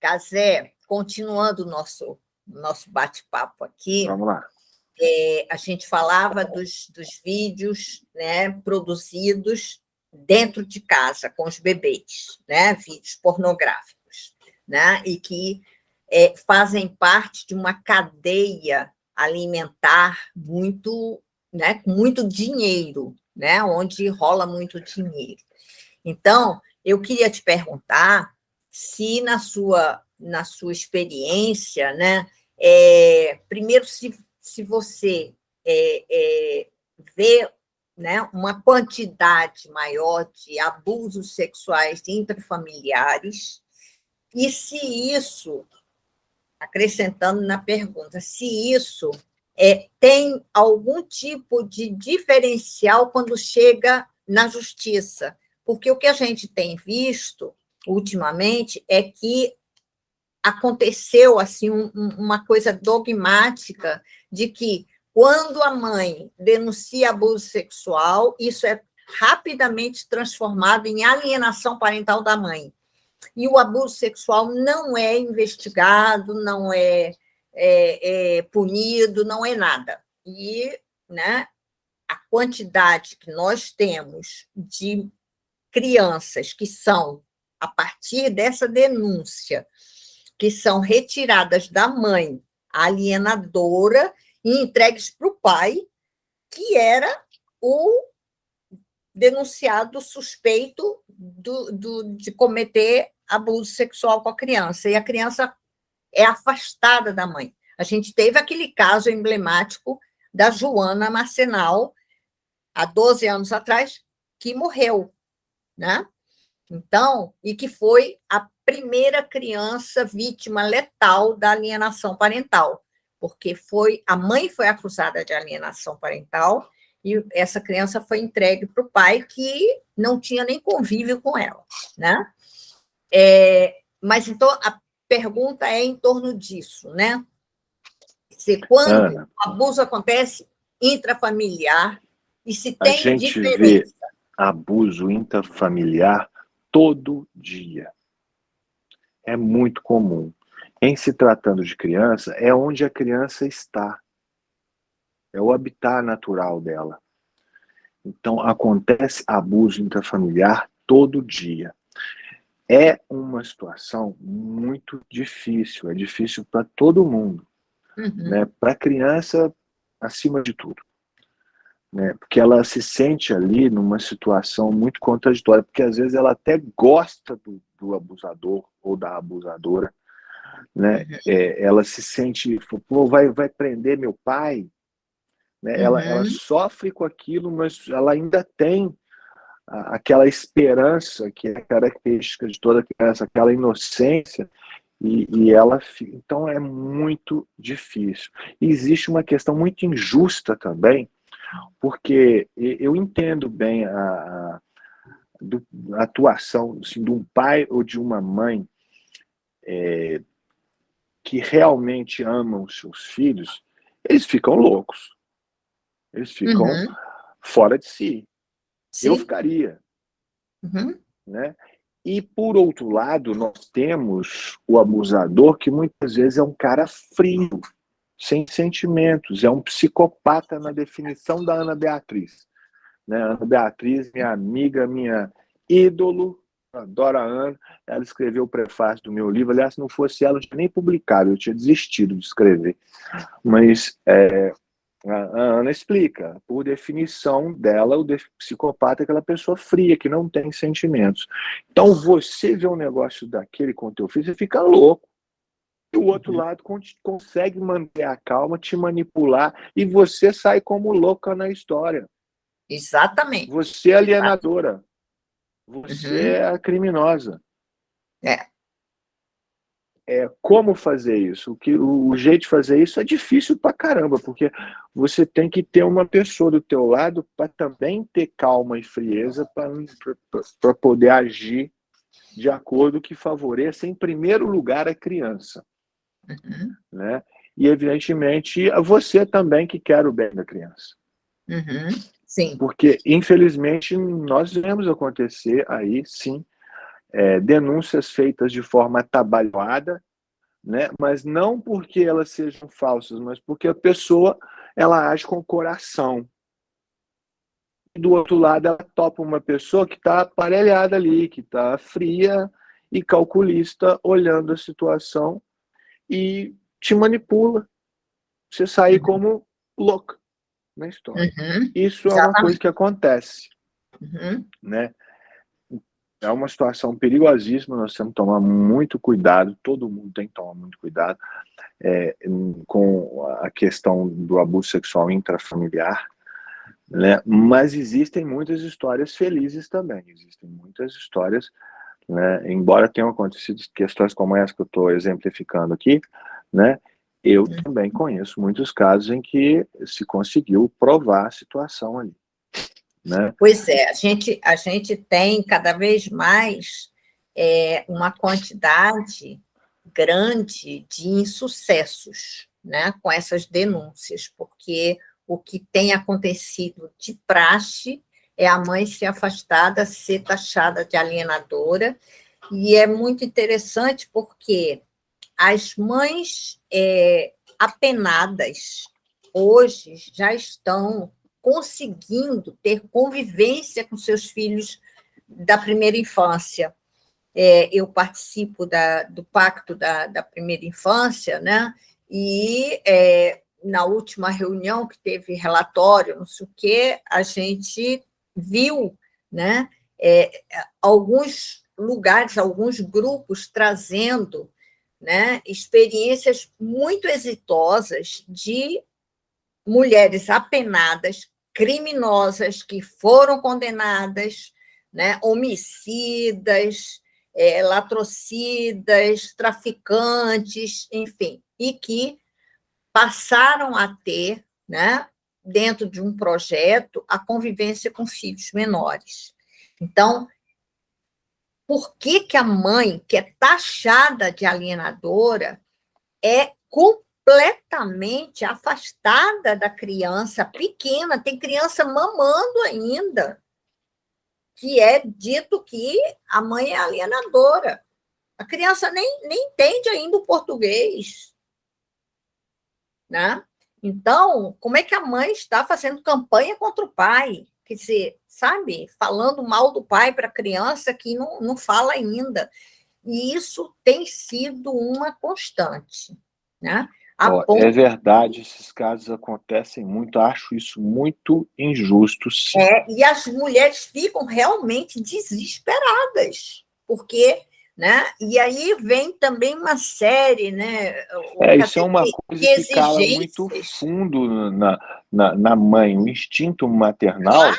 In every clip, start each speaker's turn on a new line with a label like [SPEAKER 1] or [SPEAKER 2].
[SPEAKER 1] Cazé, continuando o nosso bate-papo aqui,
[SPEAKER 2] Vamos lá.
[SPEAKER 1] a gente falava dos vídeos, né, produzidos dentro de casa com os bebês, né, vídeos pornográficos, né, e que fazem parte de uma cadeia alimentar muito, né, com muito dinheiro, né, onde rola muito dinheiro. Então, eu queria te perguntar se na sua experiência, né, primeiro, se você vê, né, uma quantidade maior de abusos sexuais intrafamiliares, e se isso, acrescentando na pergunta, se isso tem algum tipo de diferencial quando chega na justiça. Porque o que a gente tem visto ultimamente é que aconteceu assim uma coisa dogmática de que quando a mãe denuncia abuso sexual, isso é rapidamente transformado em alienação parental da mãe. E o abuso sexual não é investigado, não é punido, não é nada. E, né, a quantidade que nós temos de crianças que são, a partir dessa denúncia, que são retiradas da mãe alienadora e entregues para o pai, que era o denunciado suspeito de cometer abuso sexual com a criança. E a criança é afastada da mãe. A gente teve aquele caso emblemático da Joana Marcenal, há 12 anos atrás, que morreu, né? Então, e que foi a primeira criança vítima letal da alienação parental, porque a mãe foi acusada de alienação parental e essa criança foi entregue para o pai, que não tinha nem convívio com ela, né? Mas, então, a pergunta é em torno disso, né? Se quando o abuso acontece intrafamiliar e se tem diferença.
[SPEAKER 2] A gente vê abuso intrafamiliar todo dia. É muito comum. Em se tratando de criança, é onde a criança está. É o habitat natural dela. Então, acontece abuso intrafamiliar todo dia. É uma situação muito difícil. É difícil para todo mundo. Né? Para a criança, acima de tudo. Né? Porque ela se sente ali numa situação muito contraditória, porque às vezes ela até gosta do abusador ou da abusadora, né? Ela se sente, pô, vai prender meu pai, né? Ela sofre com aquilo, mas ela ainda tem aquela esperança que é característica de toda criança, aquela inocência, e ela, então é muito difícil. E existe uma questão muito injusta também, porque eu entendo bem a atuação assim, de um pai ou de uma mãe que realmente amam os seus filhos. Eles ficam loucos, eles ficam fora de si. Sim. Eu ficaria. Né? E, por outro lado, nós temos o abusador, que muitas vezes é um cara frio, sem sentimentos, é um psicopata na definição da Ana Beatriz. Né? Ana Beatriz, minha amiga, minha ídolo, adoro a Ana, ela escreveu o prefácio do meu livro. Aliás, se não fosse ela, eu tinha nem publicado, eu tinha desistido de escrever. Mas a Ana explica, por definição dela, o psicopata é aquela pessoa fria, que não tem sentimentos. Então, você vê um negócio daquele com o teu filho, você fica louco. E o outro lado consegue manter a calma, te manipular, e você sai como louca na história.
[SPEAKER 1] Exatamente.
[SPEAKER 2] Você é alienadora. Você é a criminosa. Como fazer isso? O jeito de fazer isso é difícil pra caramba, porque você tem que ter uma pessoa do teu lado para também ter calma e frieza para poder agir de acordo que favoreça, em primeiro lugar, a criança. Né? E, evidentemente, você também que quer o bem da criança.
[SPEAKER 1] Sim.
[SPEAKER 2] Porque, infelizmente, nós vemos acontecer aí, sim, denúncias feitas de forma atabalhoada, né? Mas não porque elas sejam falsas, mas porque a pessoa ela age com o coração. Do outro lado, ela topa uma pessoa que está aparelhada ali, que está fria e calculista, olhando a situação e te manipula. Você sai como louca na história. Isso é uma coisa que acontece. Né? É uma situação perigosíssima, nós temos que tomar muito cuidado, todo mundo tem que tomar muito cuidado com a questão do abuso sexual intrafamiliar, né? Mas existem muitas histórias felizes também, existem muitas histórias, né? Embora tenham acontecido questões como essa que eu estou exemplificando aqui, né? Eu também conheço muitos casos em que se conseguiu provar a situação ali. Né?
[SPEAKER 1] Pois é, a gente tem cada vez mais uma quantidade grande de insucessos, né, com essas denúncias, porque o que tem acontecido de praxe é a mãe ser afastada, ser taxada de alienadora, e é muito interessante porque as mães apenadas hoje já estão conseguindo ter convivência com seus filhos da primeira infância. Eu participo do Pacto da Primeira Infância, né? E na última reunião que teve relatório, não sei o quê, a gente viu, né, alguns lugares, alguns grupos trazendo, né, experiências muito exitosas de mulheres apenadas, criminosas, que foram condenadas, né, homicidas, latrocidas, traficantes, enfim, e que passaram a ter, né, dentro de um projeto, a convivência com filhos menores. Então, por que a mãe, que é taxada de alienadora, é completamente afastada da criança pequena, tem criança mamando ainda, que é dito que a mãe é alienadora. A criança nem entende ainda o português. Né? Então, como é que a mãe está fazendo campanha contra o pai? Quer dizer, sabe, falando mal do pai para a criança que não fala ainda. E isso tem sido uma constante. Né?
[SPEAKER 2] É verdade, esses casos acontecem muito, acho isso muito injusto, sim.
[SPEAKER 1] E as mulheres ficam realmente desesperadas, porque, né? E aí vem também uma série, né?
[SPEAKER 2] Isso é uma coisa que cala muito fundo na mãe, o instinto maternal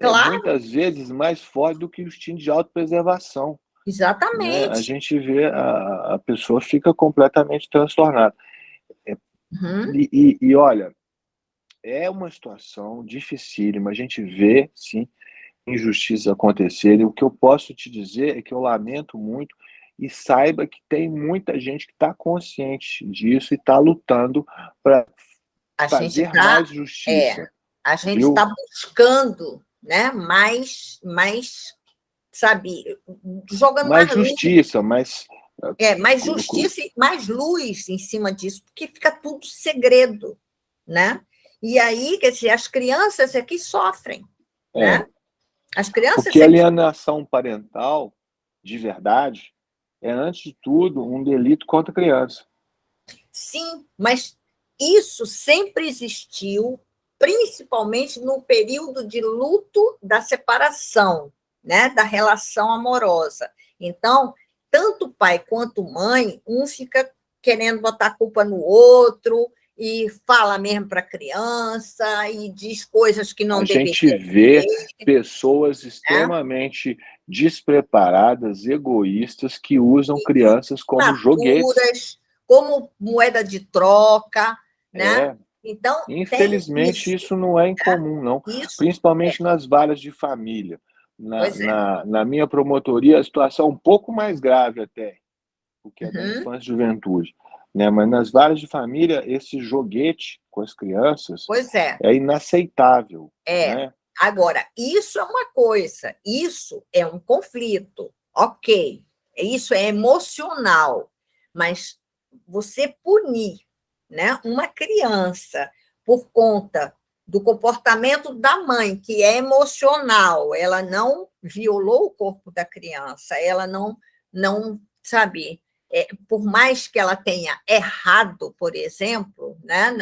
[SPEAKER 1] claro.
[SPEAKER 2] Muitas vezes mais forte do que o instinto de autopreservação.
[SPEAKER 1] Exatamente.
[SPEAKER 2] Né? A gente vê a pessoa fica completamente transtornada. E olha, é uma situação dificílima, a gente vê, sim, injustiças acontecerem. O que eu posso te dizer é que eu lamento muito e saiba que tem muita gente que está consciente disso e está lutando para fazer mais justiça.
[SPEAKER 1] A gente está buscando, né, mais, sabe, jogando
[SPEAKER 2] mais justiça, mais
[SPEAKER 1] justiça e mais luz em cima disso, porque fica tudo segredo, né? E aí, quer dizer, as crianças é que sofrem, né? As crianças
[SPEAKER 2] porque a alienação parental, de verdade, é, antes de tudo, um delito contra a criança.
[SPEAKER 1] Sim, mas isso sempre existiu, principalmente no período de luto da separação, né, da relação amorosa. Então, tanto pai quanto mãe, um fica querendo botar a culpa no outro e fala mesmo para a criança e diz coisas que não deveria dizer.
[SPEAKER 2] A gente vê pessoas extremamente despreparadas, egoístas, que usam crianças como joguetes.
[SPEAKER 1] Como moeda de troca, né? Então,
[SPEAKER 2] infelizmente, isso não é incomum, não. Principalmente nas varas de família. Na minha promotoria, a situação é um pouco mais grave até, porque é da infância e juventude. Né? Mas nas varas de família, esse joguete com as crianças é inaceitável. Né?
[SPEAKER 1] Agora, isso é uma coisa, isso é um conflito. ok, isso é emocional, mas você punir, né, uma criança por conta do comportamento da mãe, que é emocional, ela não violou o corpo da criança, ela não sabe, por mais que ela tenha errado, por exemplo, né,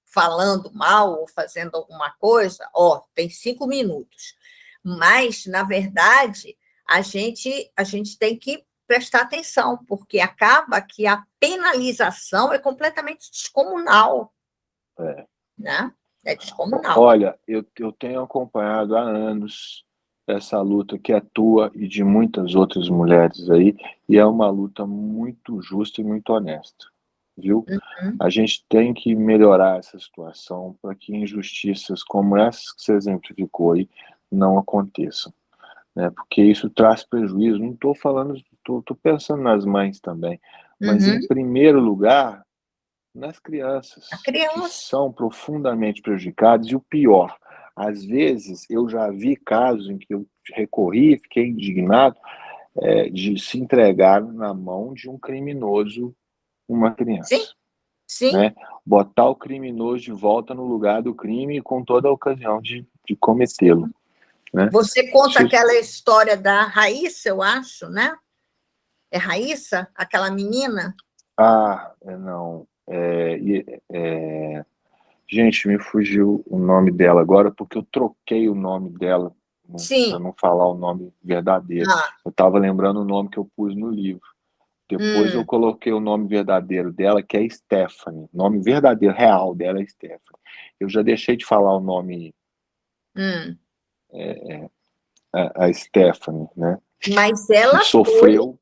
[SPEAKER 1] falando mal ou fazendo alguma coisa, tem 5 minutos. Mas, na verdade, a gente tem que prestar atenção, porque acaba que a penalização é completamente descomunal,
[SPEAKER 2] É.
[SPEAKER 1] né? É descomunal.
[SPEAKER 2] Olha, eu tenho acompanhado há anos essa luta que é tua e de muitas outras mulheres aí, e é uma luta muito justa e muito honesta, viu?
[SPEAKER 1] Uhum,
[SPEAKER 2] A gente tem que melhorar essa situação para que injustiças como essas que você exemplificou aí não aconteçam, né? Porque isso traz prejuízo. Não estou falando, estou pensando nas mães também, mas em
[SPEAKER 1] uhum.
[SPEAKER 2] primeiro lugar nas
[SPEAKER 1] A
[SPEAKER 2] crianças, que
[SPEAKER 1] criança.
[SPEAKER 2] são profundamente prejudicadas, e o pior, às vezes eu já vi casos em que eu recorri, fiquei indignado, de se entregar na mão de um criminoso uma
[SPEAKER 1] Sim,
[SPEAKER 2] criança,
[SPEAKER 1] sim.
[SPEAKER 2] né? Botar o criminoso de volta no lugar do crime com toda a ocasião de cometê-lo, né?
[SPEAKER 1] Você conta
[SPEAKER 2] Isso,
[SPEAKER 1] aquela história da Raíssa, eu acho, né? É Raíssa, aquela menina?
[SPEAKER 2] não, gente, me fugiu o nome dela agora, porque eu troquei o nome dela para
[SPEAKER 1] Sim.
[SPEAKER 2] não falar o nome verdadeiro.
[SPEAKER 1] Ah,
[SPEAKER 2] Eu estava lembrando o nome que eu pus no livro. Depois eu
[SPEAKER 1] hum,
[SPEAKER 2] coloquei o nome verdadeiro dela, que é Stephanie. O nome verdadeiro, real dela é Stephanie. Eu já deixei de falar o nome,
[SPEAKER 1] hum.
[SPEAKER 2] a Stephanie, né?
[SPEAKER 1] Mas
[SPEAKER 2] Que sofreu.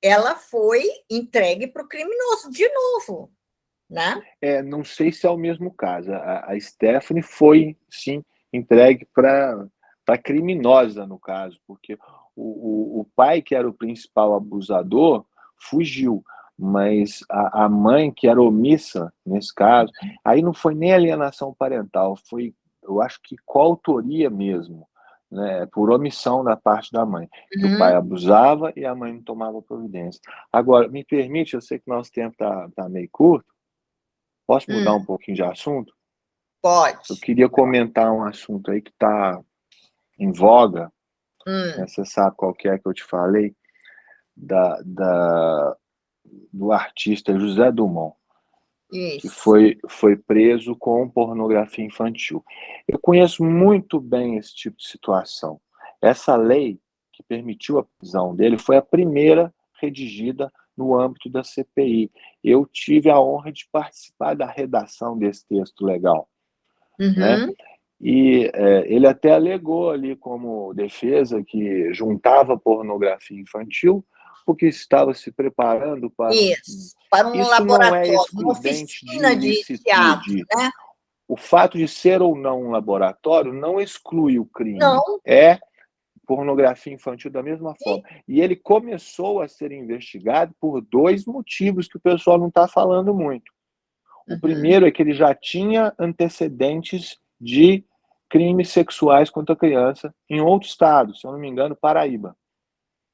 [SPEAKER 1] ela foi entregue para o criminoso de novo, né?
[SPEAKER 2] Não sei se é o mesmo caso. A Stephanie foi, sim, entregue para a criminosa, no caso, porque o pai, que era o principal abusador, fugiu, mas a mãe, que era omissa, nesse caso, aí não foi nem alienação parental, foi, eu acho que coautoria mesmo, né, por omissão da parte da mãe, que o pai
[SPEAKER 1] Uhum,
[SPEAKER 2] abusava e a mãe não tomava providência. Agora, me permite, eu sei que nosso tempo tá meio curto, posso
[SPEAKER 1] hum,
[SPEAKER 2] mudar um pouquinho de assunto? Eu
[SPEAKER 1] pode.
[SPEAKER 2] queria comentar um assunto aí que está em voga, né?
[SPEAKER 1] Hum,
[SPEAKER 2] Você sabe qual que é que eu te falei, do artista José Dumont, que
[SPEAKER 1] isso.
[SPEAKER 2] foi preso com pornografia infantil. Eu conheço muito bem esse tipo de situação. Essa lei que permitiu a prisão dele foi a primeira redigida no âmbito da CPI. Eu tive a honra de participar da redação desse texto legal, né?
[SPEAKER 1] Uhum,
[SPEAKER 2] E ele até alegou ali como defesa que juntava pornografia infantil porque estava se preparando para um.
[SPEAKER 1] isso. Para um
[SPEAKER 2] Isso não é
[SPEAKER 1] laboratório, uma
[SPEAKER 2] excludente de
[SPEAKER 1] oficina de teatro,
[SPEAKER 2] ilicitude.
[SPEAKER 1] né?
[SPEAKER 2] O fato de ser ou não um laboratório não exclui o crime.
[SPEAKER 1] Não,
[SPEAKER 2] É pornografia infantil da mesma forma.
[SPEAKER 1] sim.
[SPEAKER 2] E ele começou a ser investigado por dois motivos que o pessoal não está falando muito. O
[SPEAKER 1] Uhum,
[SPEAKER 2] primeiro é que ele já tinha antecedentes de crimes sexuais contra a criança em outro estado, se eu não me engano, Paraíba.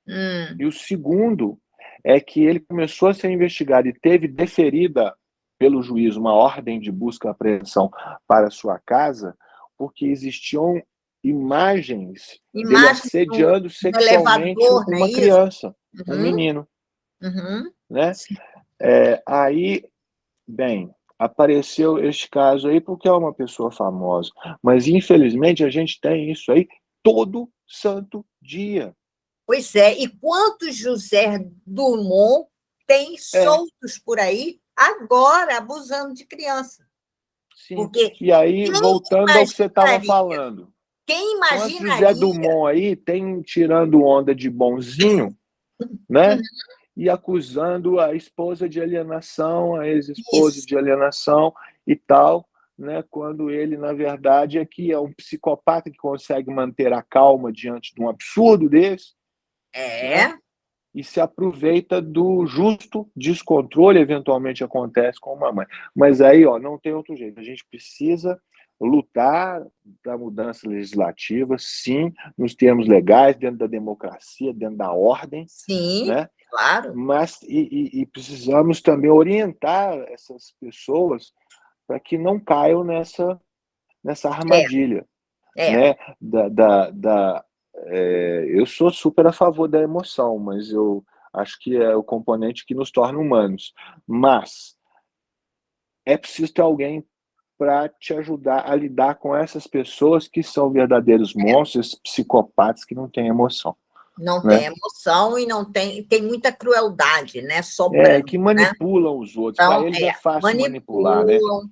[SPEAKER 1] hum,
[SPEAKER 2] E o segundo é que ele começou a ser investigado e teve deferida pelo juiz uma ordem de busca e apreensão para sua casa, porque existiam imagens dele
[SPEAKER 1] imagem
[SPEAKER 2] assediando
[SPEAKER 1] do
[SPEAKER 2] sexualmente
[SPEAKER 1] elevador, não é
[SPEAKER 2] uma
[SPEAKER 1] isso?
[SPEAKER 2] criança, um
[SPEAKER 1] Uhum,
[SPEAKER 2] menino,
[SPEAKER 1] uhum.
[SPEAKER 2] né?
[SPEAKER 1] Sim.
[SPEAKER 2] Aí, bem, apareceu este caso aí porque é uma pessoa famosa, mas infelizmente a gente tem isso aí todo santo dia.
[SPEAKER 1] Pois é, e quantos José Dumont tem
[SPEAKER 2] É,
[SPEAKER 1] soltos por aí agora abusando de criança?
[SPEAKER 2] sim.
[SPEAKER 1] Porque
[SPEAKER 2] E aí,
[SPEAKER 1] quem
[SPEAKER 2] voltando ao que você estava
[SPEAKER 1] imaginaria?
[SPEAKER 2] falando,
[SPEAKER 1] Quem
[SPEAKER 2] quantos José
[SPEAKER 1] imaginaria?
[SPEAKER 2] Dumont aí tem tirando onda de bonzinho, né? E acusando a esposa de alienação, a ex-esposa
[SPEAKER 1] Isso,
[SPEAKER 2] de alienação e tal, né? Quando ele, na verdade, aqui é um psicopata que consegue manter a calma diante de um absurdo desse, né?
[SPEAKER 1] é,
[SPEAKER 2] E se aproveita do justo descontrole, eventualmente acontece com uma mãe. Mas aí, ó, não tem outro jeito. A gente precisa lutar para mudança legislativa, sim, nos termos legais, dentro da democracia, dentro da ordem,
[SPEAKER 1] Sim,
[SPEAKER 2] né?
[SPEAKER 1] claro.
[SPEAKER 2] Mas precisamos também orientar essas pessoas para que não caiam nessa
[SPEAKER 1] É,
[SPEAKER 2] armadilha,
[SPEAKER 1] é.
[SPEAKER 2] né? Eu sou super a favor da emoção, mas eu acho que é o componente que nos torna humanos. Mas é preciso ter alguém para te ajudar a lidar com essas pessoas que são verdadeiros monstros, psicopatas que não têm emoção,
[SPEAKER 1] Não tem
[SPEAKER 2] né?
[SPEAKER 1] emoção e não tem muita crueldade, né? Sobrando,
[SPEAKER 2] Que
[SPEAKER 1] né?
[SPEAKER 2] manipulam os outros. Para
[SPEAKER 1] Então,
[SPEAKER 2] eles é fácil manipular, né?
[SPEAKER 1] manipulam,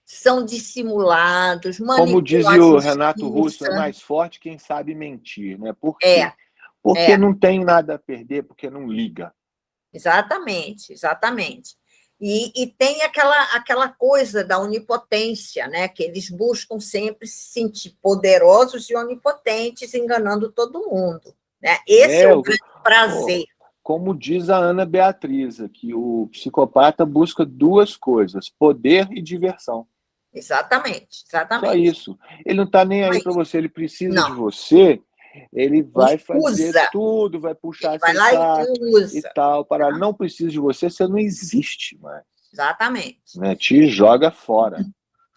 [SPEAKER 1] são dissimulados,
[SPEAKER 2] Como
[SPEAKER 1] manipulam a
[SPEAKER 2] dizia o Renato Russo, é
[SPEAKER 1] justiça.
[SPEAKER 2] mais forte quem sabe mentir, né? Por
[SPEAKER 1] É,
[SPEAKER 2] quê? Porque
[SPEAKER 1] é,
[SPEAKER 2] não tem nada a perder, porque não liga.
[SPEAKER 1] exatamente, exatamente. E tem aquela coisa da onipotência, né? Que eles buscam sempre se sentir poderosos e onipotentes, enganando todo mundo, né? Esse é
[SPEAKER 2] É,
[SPEAKER 1] o grande prazer.
[SPEAKER 2] como diz a Ana Beatriz, que o psicopata busca duas coisas: poder e diversão.
[SPEAKER 1] Exatamente,
[SPEAKER 2] Só
[SPEAKER 1] exatamente.
[SPEAKER 2] isso. Ele não está nem aí para
[SPEAKER 1] Mas,
[SPEAKER 2] você, ele precisa
[SPEAKER 1] não,
[SPEAKER 2] de você, ele
[SPEAKER 1] e
[SPEAKER 2] vai fazer
[SPEAKER 1] usa.
[SPEAKER 2] tudo, vai puxar
[SPEAKER 1] Ele vai
[SPEAKER 2] seu
[SPEAKER 1] lá e
[SPEAKER 2] saco e
[SPEAKER 1] usa.
[SPEAKER 2] tal. Para não precisa de você, você não existe mais.
[SPEAKER 1] Exatamente.
[SPEAKER 2] Né? Te joga fora.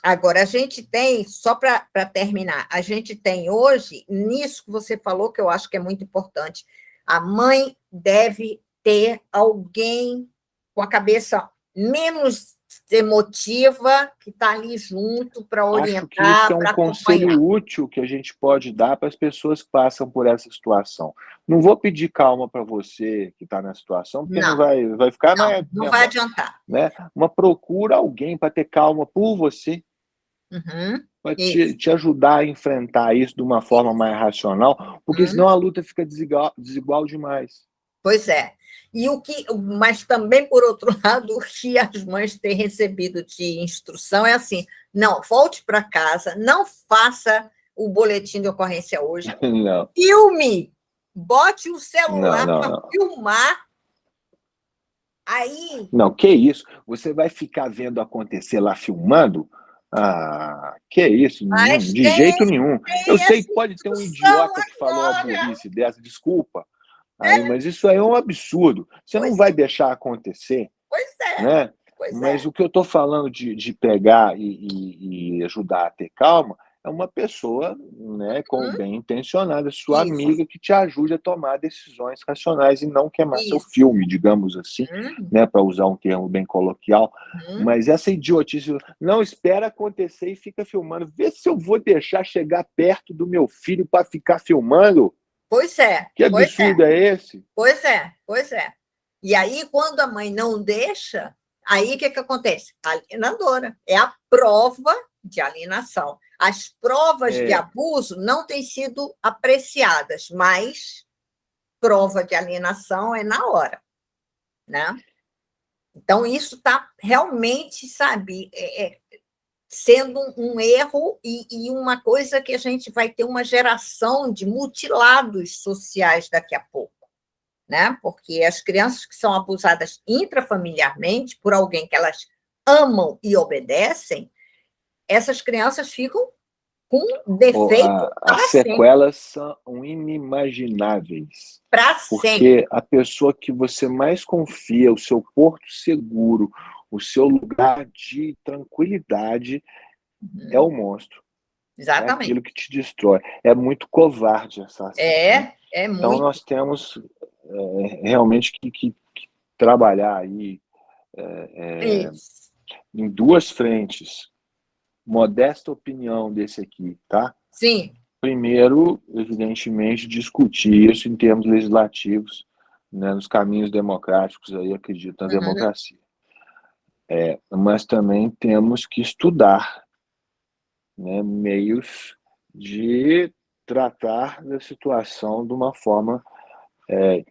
[SPEAKER 1] Agora, a gente tem, só para terminar, a gente tem hoje, nisso que você falou, que eu acho que é muito importante, a mãe deve ter alguém com a cabeça menos emotiva, que está ali junto para
[SPEAKER 2] Acho que isso é
[SPEAKER 1] orientar,
[SPEAKER 2] um
[SPEAKER 1] para acompanhar.
[SPEAKER 2] conselho útil que a gente pode dar para as pessoas que passam por essa situação. Não vou pedir calma para você que está na situação, porque não
[SPEAKER 1] Não,
[SPEAKER 2] vai ficar
[SPEAKER 1] não,
[SPEAKER 2] mais
[SPEAKER 1] não vai
[SPEAKER 2] nervosa,
[SPEAKER 1] adiantar.
[SPEAKER 2] né? Mas procura alguém para ter calma por você,
[SPEAKER 1] Uhum,
[SPEAKER 2] para
[SPEAKER 1] isso,
[SPEAKER 2] te ajudar a enfrentar isso de uma forma
[SPEAKER 1] isso.
[SPEAKER 2] mais racional, porque
[SPEAKER 1] Uhum.
[SPEAKER 2] senão a luta fica desigual demais.
[SPEAKER 1] Pois é. Mas também, por outro lado, o que as mães têm recebido de instrução é assim: não, volte para casa, não faça o boletim de ocorrência hoje,
[SPEAKER 2] Não,
[SPEAKER 1] filme, bote o
[SPEAKER 2] não,
[SPEAKER 1] celular
[SPEAKER 2] não,
[SPEAKER 1] para
[SPEAKER 2] não.
[SPEAKER 1] filmar, aí,
[SPEAKER 2] Não, que isso? Você vai ficar vendo acontecer lá filmando? Ah, que isso?
[SPEAKER 1] mas
[SPEAKER 2] De jeito nenhum. Eu
[SPEAKER 1] tem
[SPEAKER 2] sei
[SPEAKER 1] essa
[SPEAKER 2] que pode ter um
[SPEAKER 1] instrução
[SPEAKER 2] idiota que falou uma
[SPEAKER 1] agora.
[SPEAKER 2] burrice dessa, desculpa, aí, mas isso aí é um absurdo. Você não
[SPEAKER 1] Pois
[SPEAKER 2] vai
[SPEAKER 1] é,
[SPEAKER 2] deixar acontecer,
[SPEAKER 1] pois é,
[SPEAKER 2] né?
[SPEAKER 1] pois
[SPEAKER 2] Mas
[SPEAKER 1] é.
[SPEAKER 2] o que eu estou falando de pegar e ajudar a ter calma é uma pessoa, né, com
[SPEAKER 1] Hum,
[SPEAKER 2] bem intencionada, sua
[SPEAKER 1] isso,
[SPEAKER 2] amiga, que te ajude a tomar decisões racionais e não queimar seu
[SPEAKER 1] isso.
[SPEAKER 2] filme, digamos assim,
[SPEAKER 1] Hum,
[SPEAKER 2] né, para usar um termo bem coloquial.
[SPEAKER 1] hum.
[SPEAKER 2] Mas essa idiotice, não espera acontecer e fica filmando. Vê se eu vou deixar chegar perto do meu filho para ficar filmando.
[SPEAKER 1] Pois é,
[SPEAKER 2] Que
[SPEAKER 1] pois é.
[SPEAKER 2] absurdo é esse?
[SPEAKER 1] Pois é, pois é. E aí, quando a mãe não deixa, aí o que acontece? A alienadora. É a prova de alienação. As provas de
[SPEAKER 2] É,
[SPEAKER 1] abuso não têm sido apreciadas, mas prova de alienação é na hora, né? Então, isso está realmente, sabe, sendo um erro e uma coisa que a gente vai ter uma geração de mutilados sociais daqui a pouco, né? Porque as crianças que são abusadas intrafamiliarmente por alguém que elas amam e obedecem, essas crianças ficam com defeito
[SPEAKER 2] as sequelas são inimagináveis,
[SPEAKER 1] para sempre.
[SPEAKER 2] porque a pessoa que você mais confia, o seu porto seguro, o seu lugar de tranquilidade, é o monstro, é
[SPEAKER 1] Exatamente.
[SPEAKER 2] aquilo que te destrói. É muito covarde essa ação, né?
[SPEAKER 1] É
[SPEAKER 2] Então
[SPEAKER 1] muito
[SPEAKER 2] nós temos realmente que trabalhar aí
[SPEAKER 1] isso.
[SPEAKER 2] em duas frentes. Modesta opinião desse aqui, tá?
[SPEAKER 1] Sim.
[SPEAKER 2] Primeiro, evidentemente, discutir isso em termos legislativos, né, nos caminhos democráticos, aí acredito na
[SPEAKER 1] Uhum.
[SPEAKER 2] democracia. Mas também temos que estudar, né, meios de tratar da situação de uma forma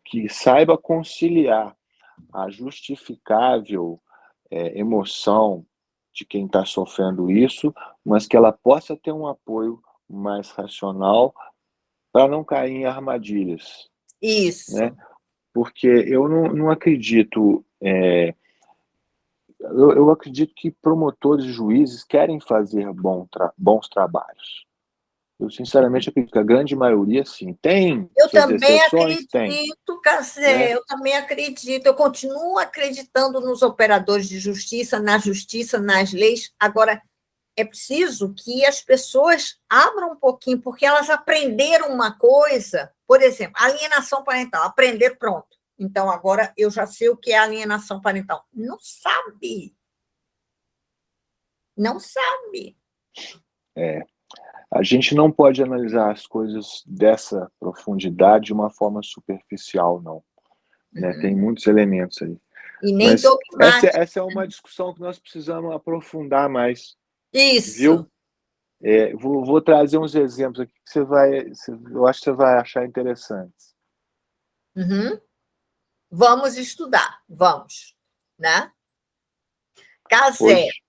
[SPEAKER 2] que saiba conciliar a justificável emoção de quem está sofrendo isso, mas que ela possa ter um apoio mais racional para não cair em armadilhas, né?
[SPEAKER 1] Isso.
[SPEAKER 2] Porque eu não acredito. eu acredito que promotores e juízes querem fazer bons trabalhos. Eu, sinceramente, acredito que a grande maioria, sim. Tem
[SPEAKER 1] Eu
[SPEAKER 2] suas
[SPEAKER 1] também
[SPEAKER 2] exceções? Tem.
[SPEAKER 1] acredito, Cazé,
[SPEAKER 2] Né?
[SPEAKER 1] eu também acredito. Eu continuo acreditando nos operadores de justiça, nas leis. Agora, é preciso que as pessoas abram um pouquinho, porque elas aprenderam uma coisa, por exemplo, alienação parental, aprender pronto. Então, agora eu já sei o que é alienação parental. Não sabe. Não sabe.
[SPEAKER 2] A gente não pode analisar as coisas dessa profundidade de uma forma superficial, não. Né? Tem muitos elementos aí.
[SPEAKER 1] E nem
[SPEAKER 2] Mas
[SPEAKER 1] dogmático.
[SPEAKER 2] essa é uma discussão que nós precisamos aprofundar mais,
[SPEAKER 1] Isso.
[SPEAKER 2] viu? Vou trazer uns exemplos aqui que eu acho que você vai achar interessantes.
[SPEAKER 1] Uhum. Vamos estudar, vamos, né? Casé,
[SPEAKER 2] Hoje.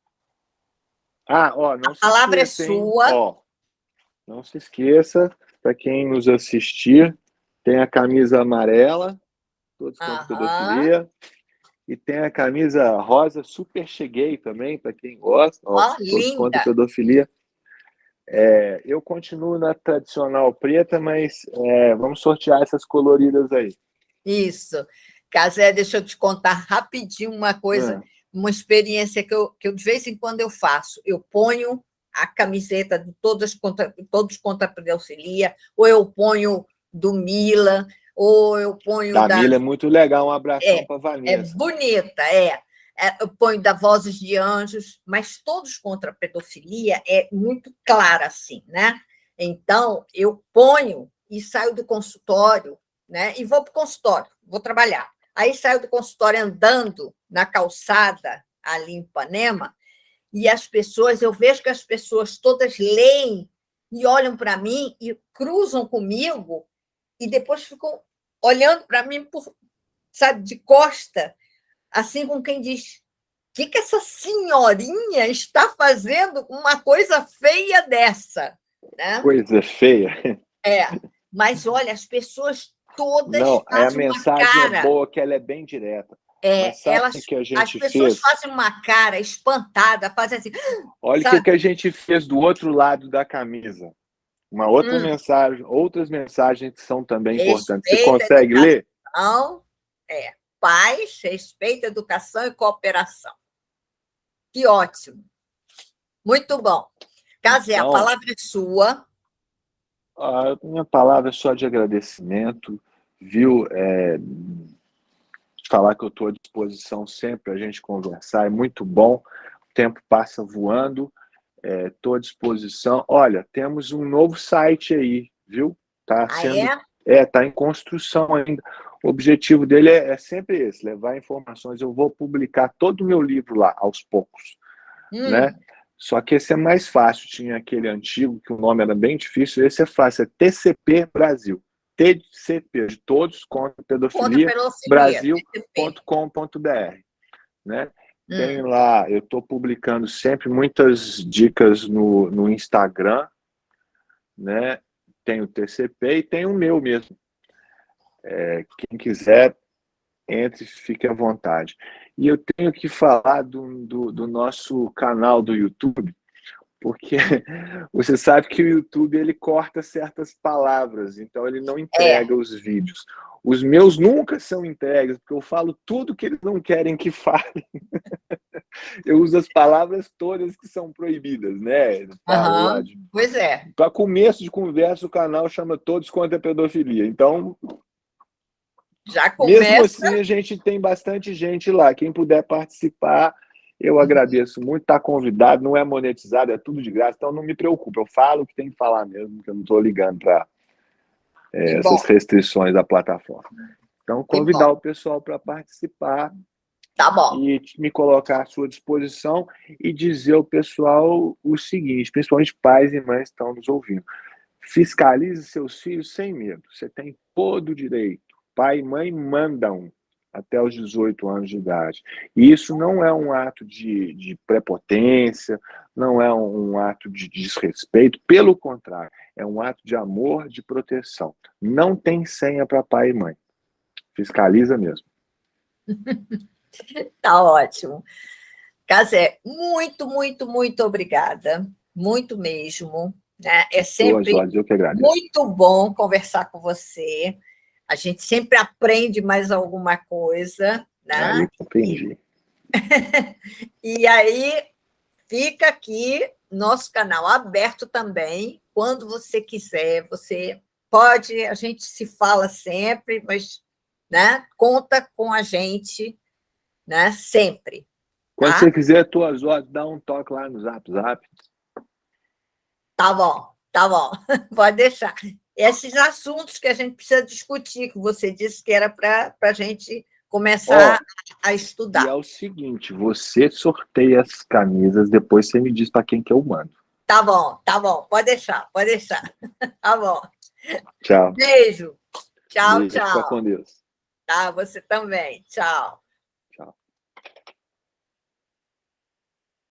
[SPEAKER 2] Ó,
[SPEAKER 1] a
[SPEAKER 2] não se
[SPEAKER 1] palavra é
[SPEAKER 2] esqueça, hein?
[SPEAKER 1] sua.
[SPEAKER 2] Ó, não se esqueça, para quem nos assistir, tem a camisa amarela, Todos contra a
[SPEAKER 1] Aham.
[SPEAKER 2] Pedofilia, e tem a camisa rosa Super Cheguei também, para quem gosta, ó,
[SPEAKER 1] Ó,
[SPEAKER 2] Todos contra a
[SPEAKER 1] linda.
[SPEAKER 2] Pedofilia. Eu continuo na tradicional preta, mas vamos sortear essas coloridas aí.
[SPEAKER 1] Isso. Casé, deixa eu te contar rapidinho uma coisa,
[SPEAKER 2] Ah,
[SPEAKER 1] uma experiência que eu de vez em quando eu faço. Eu ponho a camiseta de todos contra a pedofilia, ou eu ponho do Mila, ou eu ponho da.
[SPEAKER 2] Camila é muito legal, um abração
[SPEAKER 1] É,
[SPEAKER 2] para
[SPEAKER 1] é
[SPEAKER 2] Vanessa.
[SPEAKER 1] bonita, eu ponho da Vozes de Anjos, mas todos contra a pedofilia é muito clara, assim, né? Então, eu ponho e saio do consultório, né? E vou para o consultório, vou trabalhar. Aí saio do consultório andando na calçada ali em Ipanema, e eu vejo que as pessoas todas leem e olham para mim e cruzam comigo, e depois ficam olhando para mim sabe, de costa, assim com quem diz: o que essa senhorinha está fazendo com uma coisa feia dessa? Né?
[SPEAKER 2] Coisa feia.
[SPEAKER 1] Mas olha, as pessoas todas
[SPEAKER 2] Não, a
[SPEAKER 1] fazem uma
[SPEAKER 2] mensagem é
[SPEAKER 1] cara.
[SPEAKER 2] boa, que ela é bem direta. Mas sabe o que a
[SPEAKER 1] As
[SPEAKER 2] gente
[SPEAKER 1] pessoas
[SPEAKER 2] fez?
[SPEAKER 1] fazem uma cara espantada, fazem assim,
[SPEAKER 2] Olha o que a
[SPEAKER 1] sabe?
[SPEAKER 2] gente fez do outro lado da camisa. Uma outra
[SPEAKER 1] Hum,
[SPEAKER 2] mensagem, outras mensagens que são também importantes. Você
[SPEAKER 1] respeito a
[SPEAKER 2] consegue ler?
[SPEAKER 1] educação, paz, respeito, educação e cooperação. Que ótimo. Muito bom. Casé, a
[SPEAKER 2] Então,
[SPEAKER 1] palavra é sua.
[SPEAKER 2] a minha palavra é só de agradecimento, viu? De falar que eu estou à disposição sempre para a gente conversar, é muito bom. O tempo passa voando, estou à disposição. Olha, temos um novo site aí, viu? Está
[SPEAKER 1] Ah,
[SPEAKER 2] sendo,
[SPEAKER 1] é?
[SPEAKER 2] tá em construção ainda. O objetivo dele é sempre esse, levar informações. Eu vou publicar todo o meu livro lá, aos poucos, né?
[SPEAKER 1] Hum,
[SPEAKER 2] Só que esse é mais fácil. Tinha aquele antigo, que o nome era bem difícil. Esse é fácil, é TCP Brasil. TCP, de Todos contra a
[SPEAKER 1] contra a
[SPEAKER 2] Pedofilia,
[SPEAKER 1] pedofilia, TCP.
[SPEAKER 2] brasil.com.br, né? Tem
[SPEAKER 1] Hum.
[SPEAKER 2] lá, eu estou publicando sempre muitas dicas no Instagram, né? Tem o TCP e tem o meu mesmo. Quem quiser, entre, fique à vontade. E eu tenho que falar do nosso canal do YouTube, porque você sabe que o YouTube ele corta certas palavras, então ele não
[SPEAKER 1] É,
[SPEAKER 2] entrega os vídeos. Os meus nunca são entregues, porque eu falo tudo que eles não querem que fale. Eu uso as palavras todas que são proibidas, né? Falo lá
[SPEAKER 1] aham, pois é.
[SPEAKER 2] para começo de conversa, o canal chama Todos contra a Pedofilia. Então,
[SPEAKER 1] Já
[SPEAKER 2] mesmo
[SPEAKER 1] começa.
[SPEAKER 2] assim, a gente tem bastante gente lá. Quem puder participar, eu agradeço muito. Está convidado, não é monetizado, é tudo de graça, então não me preocupa. Eu falo o que tem que falar mesmo, que eu não estou ligando para
[SPEAKER 1] Que
[SPEAKER 2] essas
[SPEAKER 1] bom,
[SPEAKER 2] restrições da plataforma. Então,
[SPEAKER 1] que bom.
[SPEAKER 2] convidar o pessoal para participar
[SPEAKER 1] Tá bom.
[SPEAKER 2] e me colocar à sua disposição e dizer ao pessoal o seguinte, principalmente pais e mães que estão nos ouvindo. Fiscalize seus filhos sem medo. Você tem todo o direito. Pai e mãe mandam até os 18 anos de idade. E isso não é um ato de prepotência, não é um ato de desrespeito, pelo contrário, é um ato de amor, de proteção. Não tem senha para pai e mãe. Fiscaliza mesmo.
[SPEAKER 1] Tá ótimo. Casé, muito, muito, muito obrigada. Muito mesmo. Né? É sempre
[SPEAKER 2] Eu que agradeço.
[SPEAKER 1] muito bom conversar com você. A gente sempre aprende mais alguma coisa. Né?
[SPEAKER 2] Eu aprendi.
[SPEAKER 1] E aí, fica aqui nosso canal aberto também. Quando você quiser, você pode, a gente se fala sempre, mas né, conta com a gente, né, sempre.
[SPEAKER 2] Quando
[SPEAKER 1] Tá?
[SPEAKER 2] você quiser, tuas ordens, dá um toque lá no Zap Zap.
[SPEAKER 1] Tá bom, tá bom. Pode deixar. Esses assuntos que a gente precisa discutir, que você disse que era para a gente começar a
[SPEAKER 2] E é
[SPEAKER 1] estudar.
[SPEAKER 2] o seguinte, você sorteia as camisas, depois você me diz para quem que eu mando.
[SPEAKER 1] Tá bom. Pode deixar, pode deixar. Tá bom.
[SPEAKER 2] Tchau.
[SPEAKER 1] Beijo. Tchau,
[SPEAKER 2] Beijo, fica com
[SPEAKER 1] tchau.
[SPEAKER 2] Deus.
[SPEAKER 1] Tá, você também. Tchau.